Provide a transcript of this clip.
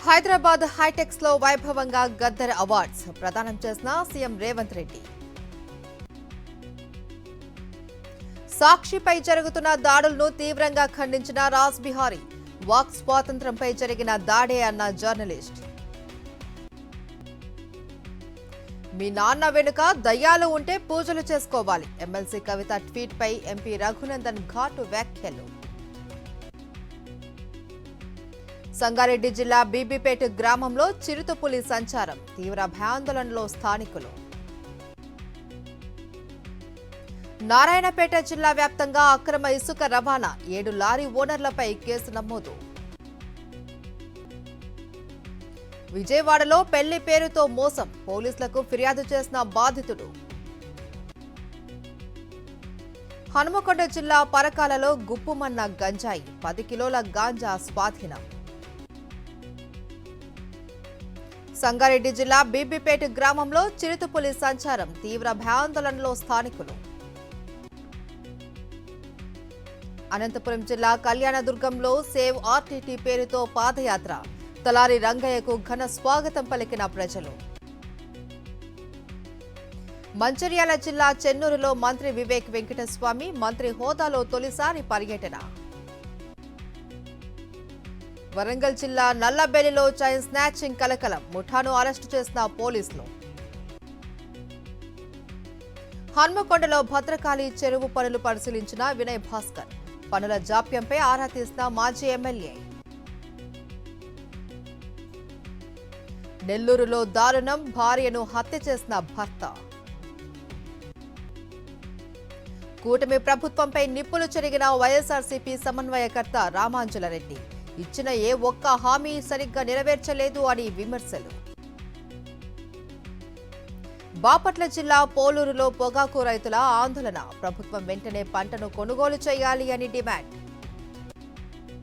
హైదరాబాద్ హైటెక్స్ లో వైభవంగా గద్దర్ అవార్డ్స్ ప్రదానం చేసిన సీఎం రేవంత్ రెడ్డి. సాక్షిపై జరుగుతున్న దాడులను తీవ్రంగా ఖండించిన రాజ్ బిహారీ. వాక్ స్వాతంత్ర్యంపై జరిగిన దాడే అన్న జర్నలిస్ట్. మీ నాన్న వెనుక దయ్యాలు ఉంటే పూజలు చేసుకోవాలి. ఎమ్మెల్సీ కవిత ట్వీట్ పై ఎంపీ రఘునందన్ ఘాటు వ్యాఖ్యలు. సంగారెడ్డి జిల్లా బీబీపేట గ్రామంలో చిరుతపులి సంచారం. తీవ్ర భయాందోళనలో స్థానికులు. నారాయణపేట జిల్లా వ్యాప్తంగా అక్రమ ఇసుక రవాణా. 7 లారీ ఓనర్లపై కేసు నమోదు. విజయవాడలో పెళ్లి పేరుతో మోసం. పోలీసులకు ఫిర్యాదు చేసిన బాధితుడు. హనుమకొండ జిల్లా పరకాలలో గుప్పుమన్న గంజాయి. 10 కిలోల గాంజా స్వాధీనం. సంగారెడ్డి జిల్లా బీబీపేట గ్రామంలో చిరుతపులి సంచారం. తీవ్ర భయాందోళనలో స్థానికులు. అనంతపురం జిల్లా కళ్యాణదుర్గంలో సేవ్ ఆర్టీటీ పేరుతో పాదయాత్ర. తలారి రంగయ్యకు ఘన స్వాగతం పలికిన ప్రజలు. మంచిర్యాల జిల్లా చెన్నూరులో మంత్రి వివేక్ వెంకటస్వామి మంత్రి హోదాలో తొలిసారి పర్యటన. వరంగల్ జిల్లా నల్లబెల్లిలో చైన్ స్నాచింగ్ కలకలం. ముఠాను అరెస్టు చేసిన పోలీసులు. హన్మకొండలో భద్రకాళి చెరువు పనులు పరిశీలించిన వినయ్ భాస్కర్. పనుల జాప్యంపై ఆరా తీసిన మాజీ ఎమ్మెల్యే. నెల్లూరులో దారుణం. భార్యను హత్య చేసిన భర్త. కూటమి ప్రభుత్వంపై నిప్పులు చెరిగిన వైఎస్ఆర్సీపీ సమన్వయకర్త రామాంజలరెడ్డి. ఇచ్చిన ఏ ఒక్క హామీ సరిగ్గా నెరవేర్చలేదు అని విమర్శలు. బాపట్ల జిల్లా పోలూరులో పొగాకు రైతుల ఆందోళన. ప్రభుత్వం వెంటనే పంటను కొనుగోలు చేయాలి అని డిమాండ్.